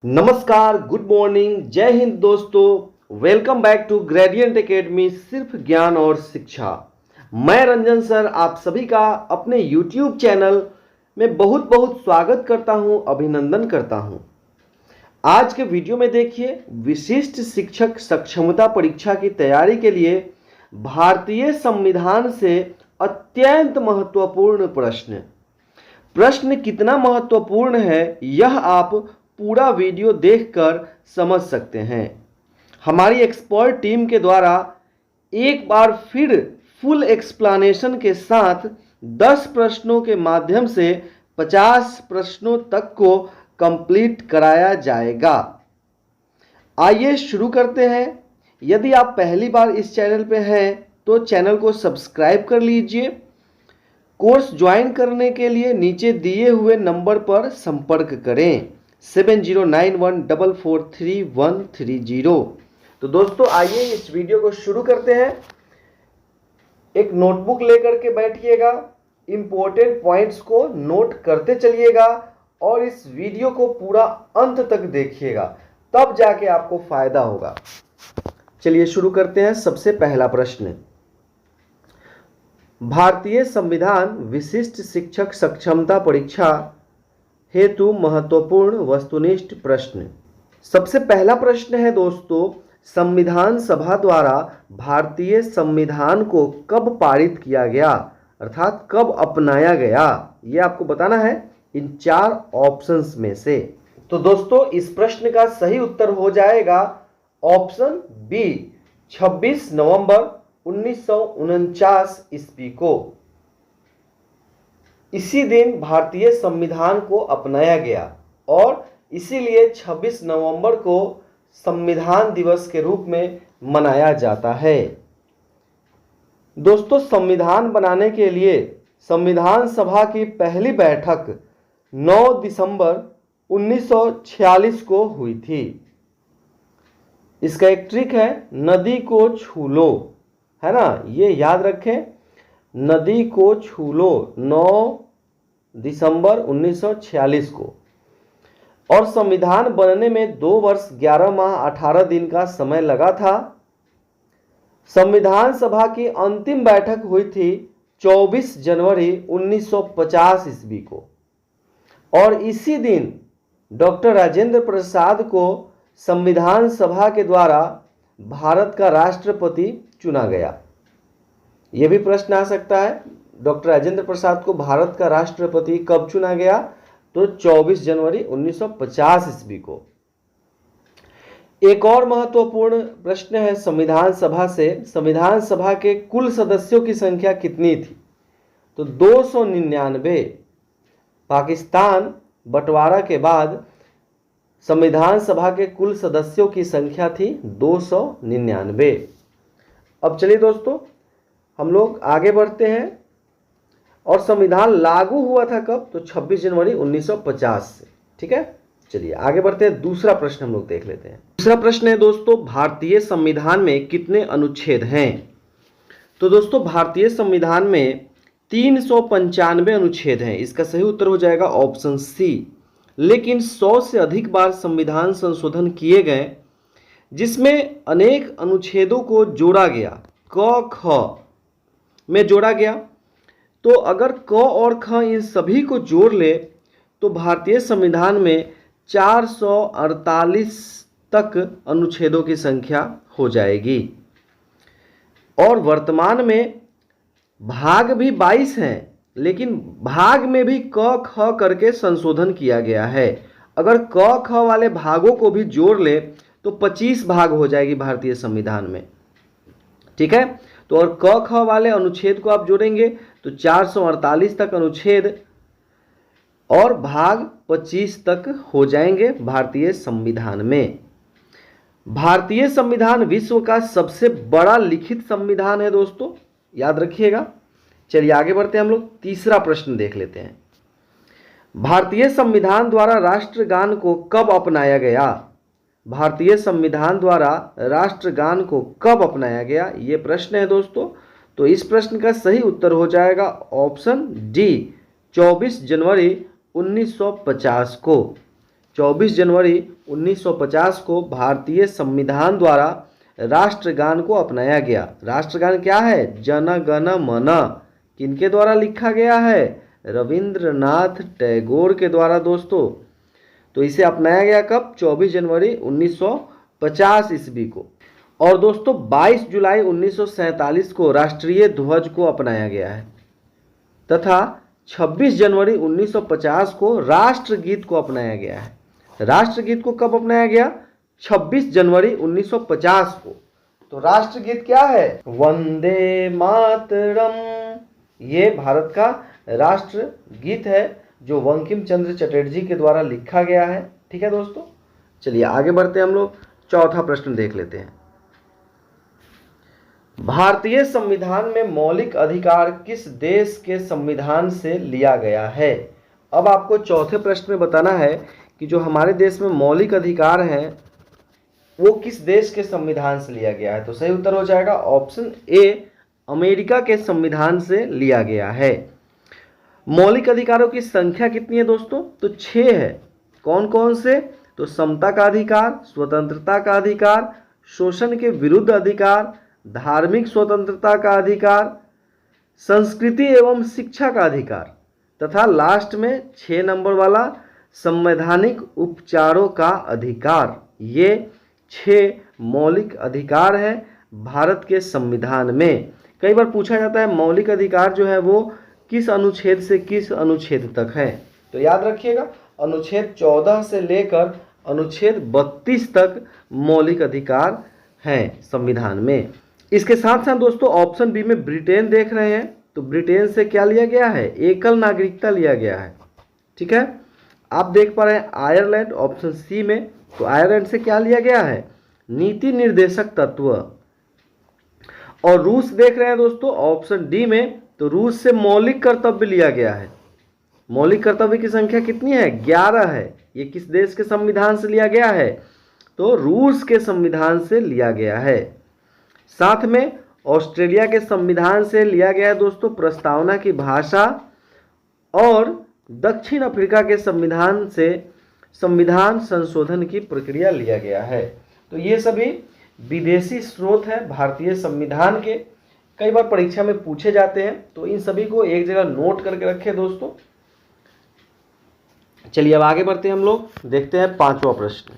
नमस्कार, good morning, जय हिंद दोस्तों। Welcome back to Gradient Academy, सिर्फ ज्ञान और शिक्षा। मैं रंजन सर आप सभी का अपने YouTube चैनल में बहुत बहुत स्वागत करता हूं, अभिनंदन करता हूं। आज के वीडियो में देखिए, विशिष्ट शिक्षक सक्षमता परीक्षा की तैयारी के लिए भारतीय संविधान से अत्यंत महत्वपूर्ण प्रश्न कितना महत्वपूर्ण है यह आप पूरा वीडियो देखकर समझ सकते हैं। हमारी एक्सपर्ट टीम के द्वारा एक बार फिर फुल एक्सप्लेनेशन के साथ 10 प्रश्नों के माध्यम से 50 प्रश्नों तक को कंप्लीट कराया जाएगा। आइए शुरू करते हैं। यदि आप पहली बार इस चैनल पे हैं तो चैनल को सब्सक्राइब कर लीजिए। कोर्स ज्वाइन करने के लिए नीचे दिए हुए नंबर पर संपर्क करें 7091443130। तो दोस्तों आइए इस वीडियो को शुरू करते हैं। एक नोटबुक लेकर के बैठिएगा, इंपॉर्टेंट पॉइंट्स को नोट करते चलिएगा और इस वीडियो को पूरा अंत तक देखिएगा, तब जाके आपको फायदा होगा। चलिए शुरू करते हैं। सबसे पहला प्रश्न, भारतीय संविधान विशिष्ट शिक्षक सक्षमता परीक्षा हेतु महत्वपूर्ण वस्तुनिष्ठ प्रश्न। सबसे पहला प्रश्न है दोस्तों, संविधान सभा द्वारा भारतीय संविधान को कब पारित किया गया, अर्थात कब अपनाया गया, यह आपको बताना है इन 4 ऑप्शंस में से। तो दोस्तों इस प्रश्न का सही उत्तर हो जाएगा ऑप्शन बी, 26 नवंबर 1949 ईस्वी को। इसी दिन भारतीय संविधान को अपनाया गया और इसीलिए 26 नवंबर को संविधान दिवस के रूप में मनाया जाता है। दोस्तों संविधान बनाने के लिए संविधान सभा की पहली बैठक 9 दिसंबर 1946 को हुई थी। इसका एक ट्रिक है, नदी को छू लो, है ना, ये याद रखें, नदी को छू लो, 9 दिसंबर 1946 को। और संविधान बनने में 2 वर्ष 11 माह 18 दिन का समय लगा था। संविधान सभा की अंतिम बैठक हुई थी 24 जनवरी 1950 ईस्वी को और इसी दिन डॉक्टर राजेंद्र प्रसाद को संविधान सभा के द्वारा भारत का राष्ट्रपति चुना गया। यह भी प्रश्न आ सकता है, डॉक्टर राजेंद्र प्रसाद को भारत का राष्ट्रपति कब चुना गया, तो 24 जनवरी 1950 ईस्वी को। एक और महत्वपूर्ण प्रश्न है संविधान सभा से, संविधान सभा के कुल सदस्यों की संख्या कितनी थी, तो 299। पाकिस्तान बंटवारा के बाद संविधान सभा के कुल सदस्यों की संख्या थी 299। अब चलिए दोस्तों हम लोग आगे बढ़ते हैं। और संविधान लागू हुआ था कब, तो 26 जनवरी 1950 से। ठीक है, चलिए आगे बढ़ते हैं। दूसरा प्रश्न हम लोग देख लेते हैं। दूसरा प्रश्न है दोस्तों, भारतीय संविधान में कितने अनुच्छेद हैं। तो दोस्तों भारतीय संविधान में 395 अनुच्छेद हैं। इसका सही उत्तर हो जाएगा ऑप्शन सी। लेकिन 100 से अधिक बार संविधान संशोधन किए गए, जिसमें अनेक अनुच्छेदों को जोड़ा गया, क ख में जोड़ा गया। तो अगर क और ख इन सभी को जोड़ ले तो भारतीय संविधान में 448 तक अनुच्छेदों की संख्या हो जाएगी। और वर्तमान में भाग भी 22 हैं, लेकिन भाग में भी क ख करके संशोधन किया गया है। अगर क ख वाले भागों को भी जोड़ ले तो 25 भाग हो जाएगी भारतीय संविधान में। ठीक है, तो और क ख वाले अनुच्छेद को आप जोड़ेंगे तो 448 तक अनुच्छेद और भाग 25 तक हो जाएंगे भारतीय संविधान में। भारतीय संविधान विश्व का सबसे बड़ा लिखित संविधान है दोस्तों, याद रखिएगा। चलिए आगे बढ़ते हैं, हम लोग तीसरा प्रश्न देख लेते हैं। भारतीय संविधान द्वारा राष्ट्रगान को कब अपनाया गया। भारतीय संविधान द्वारा राष्ट्रगान को कब अपनाया गया, ये प्रश्न है दोस्तों। तो इस प्रश्न का सही उत्तर हो जाएगा ऑप्शन डी, 24 जनवरी 1950 को। 24 जनवरी 1950 को भारतीय संविधान द्वारा राष्ट्रगान को अपनाया गया। राष्ट्रगान क्या है? जन गण मन। किनके द्वारा लिखा गया है? रविंद्रनाथ टैगोर के द्वारा दोस्तों। तो इसे अपनाया गया कब? 24 जनवरी 1950 ईस्वी को। और दोस्तों 22 जुलाई 1947 को राष्ट्रीय ध्वज को अपनाया गया है तथा 26 जनवरी 1950 को राष्ट्रगीत को अपनाया गया है। राष्ट्रगीत को कब अपनाया गया? 26 जनवरी 1950 को। तो राष्ट्रगीत क्या है? वंदे मातरम। ये भारत का राष्ट्रगीत है जो बंकिम चंद्र चटर्जी के द्वारा लिखा गया है। ठीक है दोस्तों, चलिए आगे बढ़ते हैं हम लोग। चौथा प्रश्न देख लेते हैं। भारतीय संविधान में मौलिक अधिकार किस देश के संविधान से लिया गया है? अब आपको चौथे प्रश्न में बताना है कि जो हमारे देश में मौलिक अधिकार हैं वो किस देश के संविधान से लिया गया है। तो सही उत्तर हो जाएगा ऑप्शन ए, अमेरिका के संविधान से लिया गया है। मौलिक अधिकारों की संख्या कितनी है दोस्तों? तो 6 है। कौन कौन से? तो समता का अधिकार, स्वतंत्रता का अधिकार, शोषण के विरुद्ध अधिकार, धार्मिक स्वतंत्रता का अधिकार, संस्कृति एवं शिक्षा का अधिकार तथा लास्ट में 6 नंबर वाला संवैधानिक उपचारों का अधिकार। ये 6 मौलिक अधिकार है भारत के संविधान में। कई बार पूछा जाता है मौलिक अधिकार जो है वो किस अनुच्छेद से किस अनुच्छेद तक है। तो याद रखिएगा अनुच्छेद 14 से लेकर अनुच्छेद 32 तक मौलिक अधिकार हैं संविधान में। इसके साथ साथ दोस्तों ऑप्शन बी में ब्रिटेन देख रहे हैं, तो ब्रिटेन से क्या लिया गया है? एकल नागरिकता लिया गया है। ठीक है, आप देख पा रहे हैं आयरलैंड ऑप्शन सी में, तो आयरलैंड से क्या लिया गया है? नीति निर्देशक तत्व। और रूस देख रहे हैं दोस्तों ऑप्शन डी में, तो रूस से मौलिक कर्तव्य लिया गया है। मौलिक कर्तव्य की संख्या कितनी है? 11 है। ये किस देश के संविधान से लिया गया है? तो रूस के संविधान से लिया गया है। साथ में ऑस्ट्रेलिया के संविधान से लिया गया है दोस्तों प्रस्तावना की भाषा, और दक्षिण अफ्रीका के संविधान से संविधान संशोधन की प्रक्रिया लिया गया है। तो ये सभी विदेशी स्रोत हैं भारतीय संविधान के, कई बार परीक्षा में पूछे जाते हैं, तो इन सभी को एक जगह नोट करके रखें दोस्तों। चलिए अब आगे बढ़ते हैं हम लोग, देखते हैं 5वां प्रश्न।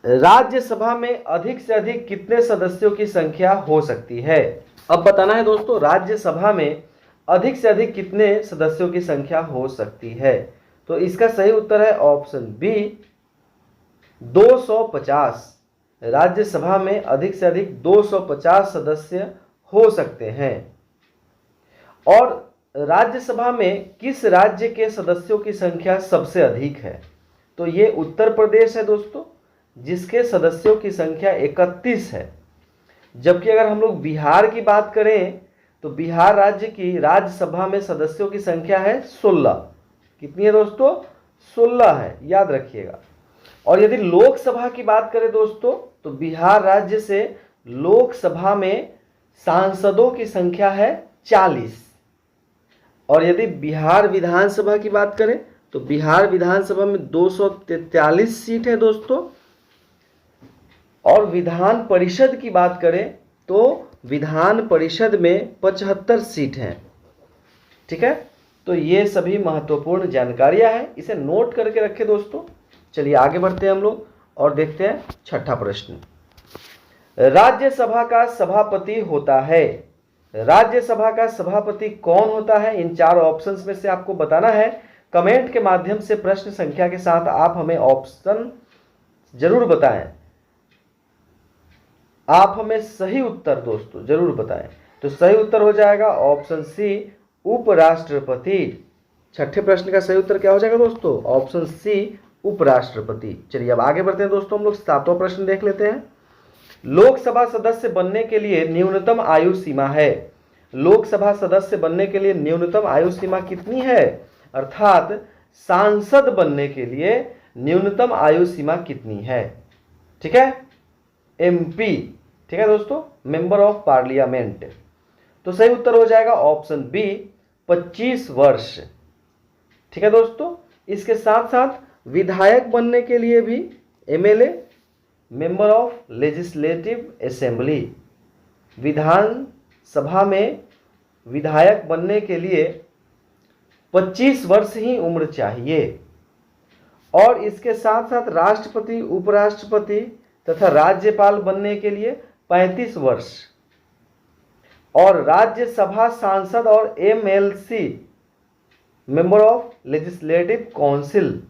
राज्यसभा में अधिक से अधिक कितने सदस्यों की संख्या हो सकती है? अब बताना है दोस्तों राज्यसभा में अधिक से अधिक कितने सदस्यों की संख्या हो सकती है। तो इसका सही उत्तर है ऑप्शन बी 250। राज्यसभा में अधिक से अधिक 250 सदस्य हो सकते हैं। और राज्यसभा में किस राज्य के सदस्यों की संख्या सबसे अधिक है? तो ये उत्तर प्रदेश है दोस्तों, जिसके सदस्यों की संख्या 31 है। जबकि अगर हम लोग बिहार की बात करें तो बिहार राज्य की राज्यसभा में सदस्यों की संख्या है 16। कितनी है दोस्तों? 16 है, याद रखिएगा। और यदि लोकसभा की बात करें दोस्तों तो बिहार राज्य से लोकसभा में सांसदों की संख्या है 40। और यदि बिहार विधानसभा की बात करें तो बिहार विधानसभा में 243 सीट है दोस्तों। और विधान परिषद की बात करें तो विधान परिषद में 75 सीट हैं। ठीक है, तो ये सभी महत्वपूर्ण जानकारियां हैं, इसे नोट करके रखें दोस्तों। चलिए आगे बढ़ते हैं हम लोग और देखते हैं 6ठा प्रश्न। राज्यसभा का सभापति होता है। राज्यसभा का सभापति कौन होता है? इन 4 ऑप्शंस में से आपको बताना है। कमेंट के माध्यम से प्रश्न संख्या के साथ आप हमें ऑप्शन जरूर बताएं। आप हमें सही उत्तर दोस्तों जरूर बताएं। तो सही उत्तर हो जाएगा ऑप्शन सी उपराष्ट्रपति। 6ठे प्रश्न का सही उत्तर क्या हो जाएगा दोस्तों? ऑप्शन सी उपराष्ट्रपति। चलिए अब आगे बढ़ते हैं दोस्तों, हम लोग 7वां प्रश्न देख लेते हैं। लोकसभा सदस्य बनने के लिए न्यूनतम आयु सीमा है। लोकसभा सदस्य बनने के लिए न्यूनतम आयु सीमा कितनी है? अर्थात सांसद बनने के लिए न्यूनतम आयु सीमा कितनी है? ठीक है, एमपी। ठीक है दोस्तों, मेंबर ऑफ पार्लियामेंट। तो सही उत्तर हो जाएगा ऑप्शन बी 25 वर्ष। ठीक है दोस्तों, इसके साथ साथ विधायक बनने के लिए भी MLA, member of legislative assembly, Vidhan Sabha में विधायक बनने के लिए 25 वर्ष ही उम्र चाहिए। और इसके साथ साथ राष्ट्रपति, उपराष्ट्रपति तथा राज्यपाल बनने के लिए 35 वर्ष, और राज्यसभा सांसद और MLC, member of legislative council,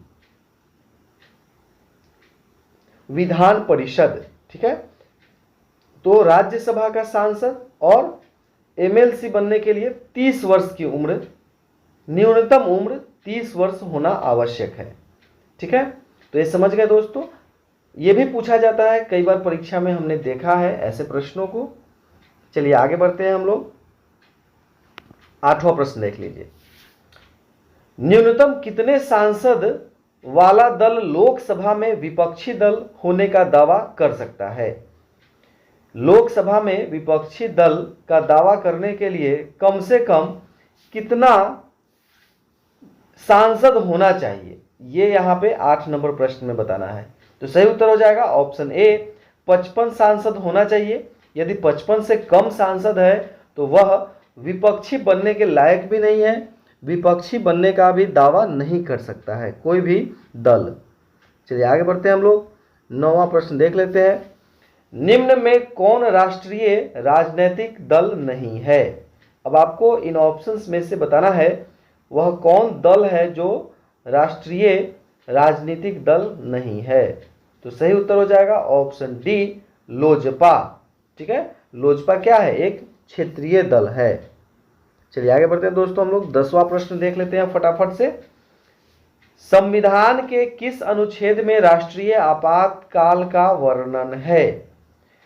Vidhan Parishad, ठीक है। तो राज्यसभा का सांसद और एमएलसी बनने के लिए 30 वर्ष की उम्र, न्यूनतम उम्र 30 वर्ष होना आवश्यक है, ठीक है। तो ये समझ गए दोस्तों। ये भी पूछा जाता है कई बार परीक्षा में, हमने देखा है ऐसे प्रश्नों को। चलिए आगे बढ़ते हैं हम लोग। 8वां प्रश्न देख लीजिए। न्यूनतम कितने सांसद वाला दल लोकसभा में विपक्षी दल होने का दावा कर सकता है? लोकसभा में विपक्षी दल का दावा करने के लिए कम से कम कितना सांसद होना चाहिए, ये यहां पे 8 नंबर प्रश्न में बताना है। तो सही उत्तर हो जाएगा ऑप्शन ए, 55 सांसद होना चाहिए। यदि 55 से कम सांसद है तो वह विपक्षी बनने के लायक भी नहीं है, विपक्षी बनने का भी दावा नहीं कर सकता है कोई भी दल। चलिए आगे बढ़ते हैं हम लोग। 9वां प्रश्न देख लेते हैं। निम्न में कौन राष्ट्रीय राजनीतिक दल नहीं है? अब आपको इन ऑप्शंस में से बताना है वह कौन दल है जो राष्ट्रीय राजनीतिक दल नहीं है। तो सही उत्तर हो जाएगा ऑप्शन डी, लोजपा, ठीक है। लोजपा क्या है? एक क्षेत्रीय दल है। चलिए आगे बढ़ते हैं दोस्तों हम लोग। 10वां प्रश्न देख लेते हैं फटाफट से। संविधान के किस अनुच्छेद में राष्ट्रीय आपातकाल का वर्णन है?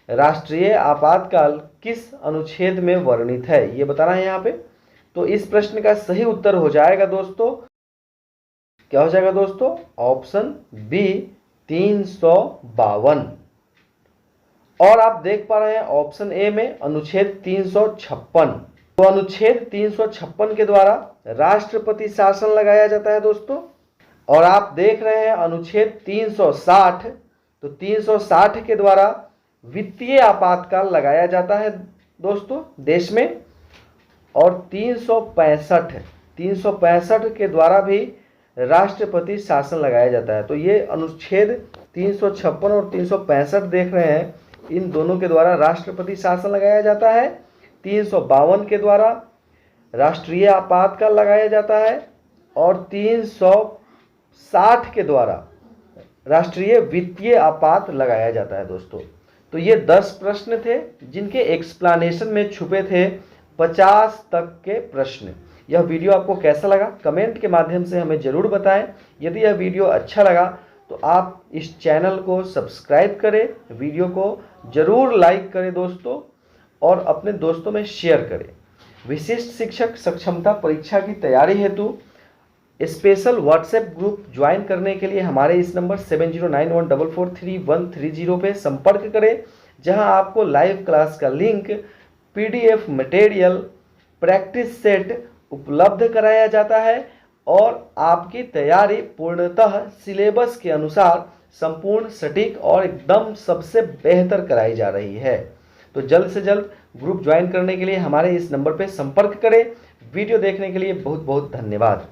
राष्ट्रीय आपातकाल किस अनुच्छेद में वर्णित है, ये बताना है यहाँ पे। तो इस प्रश्न का सही उत्तर हो जाएगा दोस्तों, क्या हो जाएगा दोस्तों? Option B, 352। और आप देख पा रहे हैं ऑप्शन ए में अनुच्छेद 356। तो अनुच्छेद 356 के द्वारा राष्ट्रपति शासन लगाया जाता है दोस्तों। और आप देख रहे हैं अनुच्छेद 360, तो 360 के द्वारा वित्तीय आपातकाल लगाया जाता है दोस्तों देश में। और 365 के द्वारा भी राष्ट्रपति शासन लगाया जाता है। तो ये अनुच्छेद 356 और 365 देख रहे हैं, इन दोनों के द्वारा राष्ट्रपति शासन लगाया जाता है। 352 के द्वारा राष्ट्रीय आपातकाल लगाया जाता है और 360 के द्वारा राष्ट्रीय वित्तीय आपात लगाया जाता है दोस्तों। तो ये 10 प्रश्न थे जिनके एक्सप्लेनेशन में छुपे थे 50 तक के प्रश्न। यह वीडियो आपको कैसा लगा कमेंट के माध्यम से हमें ज़रूर बताएं। यदि यह वीडियो अच्छा लगा तो आप इस चैनल को सब्सक्राइब करें, वीडियो को ज़रूर लाइक करें दोस्तों, और अपने दोस्तों में शेयर करें। विशिष्ट शिक्षक सक्षमता परीक्षा की तैयारी हेतु स्पेशल व्हाट्सएप ग्रुप ज्वाइन करने के लिए हमारे इस नंबर 7091443130 पे संपर्क करें, जहां आपको लाइव क्लास का link, PDF material, practice set उपलब्ध कराया जाता है और आपकी तैयारी पूर्णतः सिलेबस के अनुसार संपूर्ण, सटीक और एकदम सबसे बेहतर कराई जा रही है। तो जल्द से जल्द ग्रुप ज्वाइन करने के लिए हमारे इस नंबर पर संपर्क करें। वीडियो देखने के लिए बहुत बहुत धन्यवाद।